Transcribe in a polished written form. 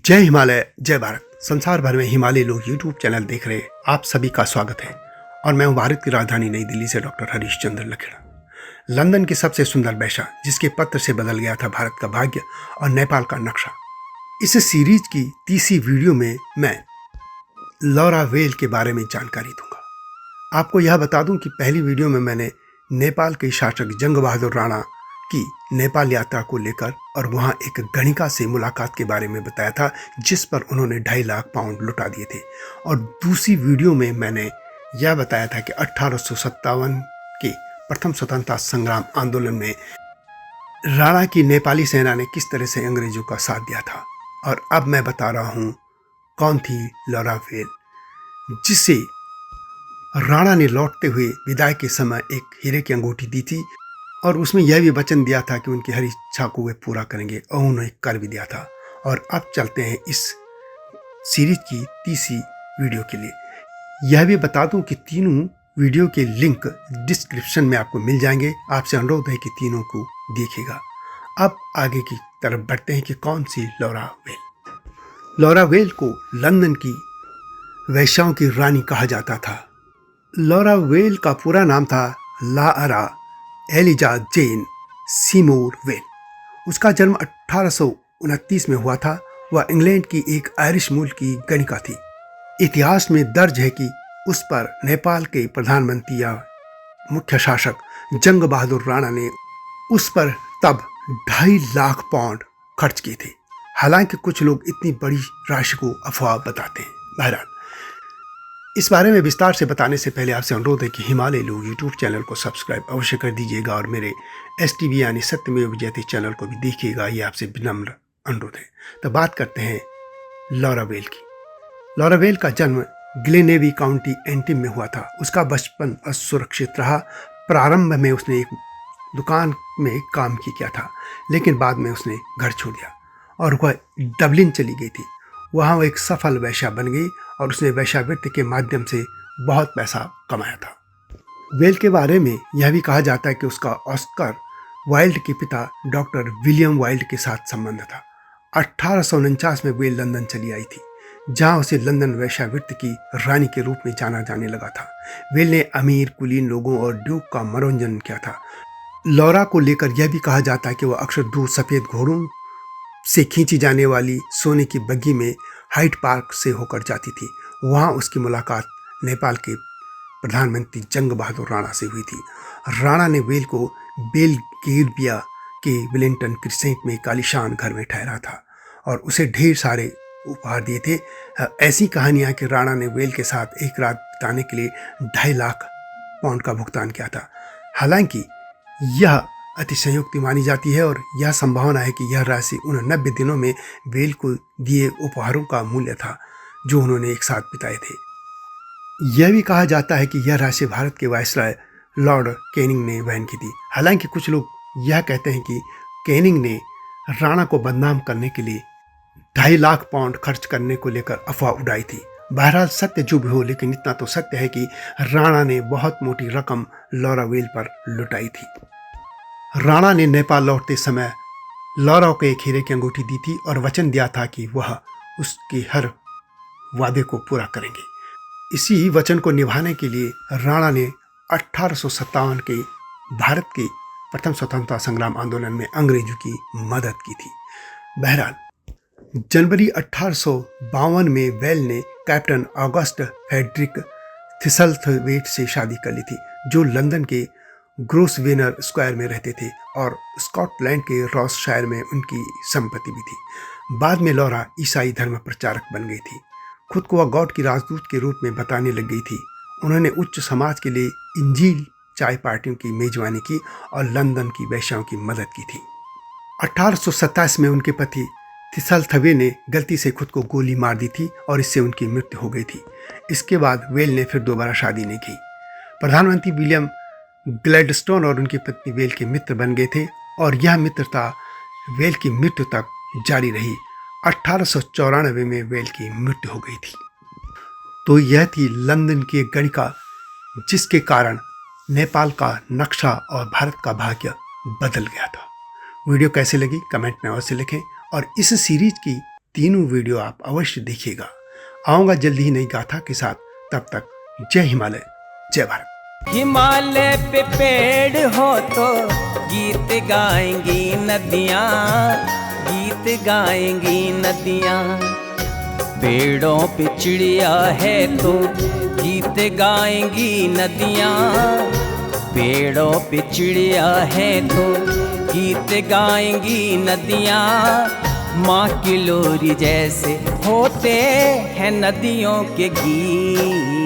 जय हिमालय जय भारत। संसार भर में हिमालय लोग यूट्यूब चैनल देख रहे आप सभी का स्वागत है और मैं हूं भारत की राजधानी नई दिल्ली से डॉक्टर हरीश चंद्र लखेड़ा। लंदन की सबसे सुंदर वेश्या जिसके पत्र से बदल गया था भारत का भाग्य और नेपाल का नक्शा। इस सीरीज की तीसरी वीडियो में मैं लॉरा वेल के बारे में जानकारी दूंगा। आपको यह बता दूं कि पहली वीडियो में मैंने नेपाल के शासक जंग बहादुर राणा की नेपाल यात्रा को लेकर और वहां एक गणिका से मुलाकात के बारे में बताया था जिस पर उन्होंने 2.5 लाख पाउंड लुटा दिए थे। और दूसरी वीडियो में मैंने यह बताया था कि 1857 के प्रथम स्वतंत्रता संग्राम आंदोलन में राणा की नेपाली सेना ने किस तरह से अंग्रेजों का साथ दिया था। और अब मैं बता रहा हूं कौन थी लॉरा वेल, जिसे राणा ने लौटते हुए विदाई के समय एक हीरे की अंगूठी दी थी और उसमें यह भी वचन दिया था कि उनकी हर इच्छा को वे पूरा करेंगे और उन्होंने कर भी दिया था। और अब चलते हैं इस सीरीज की तीसरी वीडियो के लिए। यह भी बता दूं कि तीनों वीडियो के लिंक डिस्क्रिप्शन में आपको मिल जाएंगे। आपसे अनुरोध है कि तीनों को देखिएगा। अब आगे की तरफ बढ़ते हैं कि कौन सी लॉरा वेल। लॉरा वेल को लंदन की वेश्याओं की रानी कहा जाता था। लॉरा वेल का पूरा नाम था लारा एलिजा जेन सीमोर वेल। उसका जन्म 1829 में हुआ था। वह इंग्लैंड की एक आयरिश मूल की गणिका थी। इतिहास में दर्ज है कि उस पर नेपाल के प्रधानमंत्री या मुख्य शासक जंग बहादुर राणा ने उस पर तब 2.5 लाख पाउंड खर्च किए थे। हालांकि कुछ लोग इतनी बड़ी राशि को अफवाह बताते हैं। बहरहाल, इस बारे में विस्तार से बताने से पहले आपसे अनुरोध है कि हिमालय लोग यूट्यूब चैनल को सब्सक्राइब अवश्य कर दीजिएगा और मेरे STV यानी सत्यमेव जयते चैनल को भी देखिएगा। ये आपसे विनम्र अनुरोध है। तो बात करते हैं लॉरा वेल की। लॉरा वेल का जन्म ग्लेनेवी काउंटी एंटिम में हुआ था। उसका बचपन असुरक्षित रहा। प्रारंभ में उसने एक दुकान में काम किया था, लेकिन बाद में उसने घर छोड़ दिया और वह डबलिन चली गई थी। वहाँ वो एक सफल वेश्या बन गई और उसने वेश्यावृत्ति के माध्यम से बहुत पैसा कमाया था। वेल के बारे में यह भी कहा जाता है कि उसका ऑस्कर वाइल्ड के पिता डॉक्टर विलियम वाइल्ड के साथ संबंध था। 1849 में वेल लंदन चली आई थी, जहां उसे लंदन वेश्यावृत्ति की रानी के रूप में जाना जाने लगा था। वेल ने अमीर कुलीन लोगों और ड्यूक का मनोरंजन किया था। लॉरा को लेकर यह भी कहा जाता है कि वह अक्सर दूर सफ़ेद घोड़ों से खींची जाने वाली सोने की बग्गी में हाइड पार्क से होकर जाती थी। वहाँ उसकी मुलाकात नेपाल के प्रधानमंत्री जंग बहादुर राणा से हुई थी। राणा ने वेल को बेल्गेविया के विलिंगटन क्रिसेंट में एक आलीशान घर में ठहरा था और उसे ढेर सारे उपहार दिए थे। ऐसी कहानियाँ कि राणा ने वेल के साथ एक रात बिताने के लिए 2.5 लाख पाउंड का भुगतान किया था। हालांकि यह अतिशयोक्ति मानी जाती है और यह संभावना है कि यह राशि उन 90 दिनों में वेल को दिए उपहारों का मूल्य था जो उन्होंने एक साथ बिताए थे। यह भी कहा जाता है कि यह राशि भारत के वायसराय लॉर्ड कैनिंग ने वहन की थी। हालांकि कुछ लोग यह कहते हैं कि कैनिंग ने राणा को बदनाम करने के लिए 2.5 लाख पाउंड खर्च करने को लेकर अफवाह उड़ाई थी। बहरहाल सत्य जो भी हो, लेकिन इतना तो सत्य है कि राणा ने बहुत मोटी रकम लॉरा वेल पर लुटाई थी। राणा ने नेपाल लौटते समय लॉरा को एक हीरे की अंगूठी दी थी और वचन दिया था कि वह उसके हर वादे को पूरा करेंगे। इसी वचन को निभाने के लिए राणा ने 1857 के भारत के प्रथम स्वतंत्रता संग्राम आंदोलन में अंग्रेजों की मदद की थी। बहरहाल, जनवरी 1852 में वेल ने कैप्टन ऑगस्ट फ्रेडरिक थिसलथवेट से शादी कर ली थी, जो लंदन के ग्रोसवेनर स्क्वायर में रहते थे और स्कॉटलैंड के रॉसशायर में उनकी संपत्ति भी थी। बाद में लॉरा ईसाई धर्म प्रचारक बन गई थी। खुद को वह गॉड की राजदूत के रूप में बताने लग गई थी। उन्होंने उच्च समाज के लिए इंजील चाय पार्टियों की मेजबानी की और लंदन की वेश्याओं की मदद की थी। 1827 में उनके पति थिसलथवे ने गलती से खुद को गोली मार दी थी और इससे उनकी मृत्यु हो गई थी। इसके बाद वेल ने फिर दोबारा शादी नहीं की। प्रधानमंत्री विलियम ग्लैडस्टोन और उनकी पत्नी वेल के मित्र बन गए थे और यह मित्रता वेल की मृत्यु तक जारी रही। 1894 में वेल की मृत्यु हो गई थी। तो यह थी लंदन की एक गणिका जिसके कारण नेपाल का नक्शा और भारत का भाग्य बदल गया था। वीडियो कैसे लगी कमेंट में अवश्य लिखें और इस सीरीज की तीनों वीडियो आप अवश्य देखिएगा। आऊँगा जल्दी ही नई गाथा के साथ, तब तक जय हिमालय, जय भारत। हिमालय पे पेड़ हो तो गीत गाएंगी नदियाँ, गीत गाएंगी नदियाँ। पेड़ों पे चिड़िया है तो गीत गाएंगी नदियाँ, पेड़ों पे चिड़िया है तो गीत गाएंगी नदियाँ। माँ की लोरी जैसे होते हैं नदियों के गीत।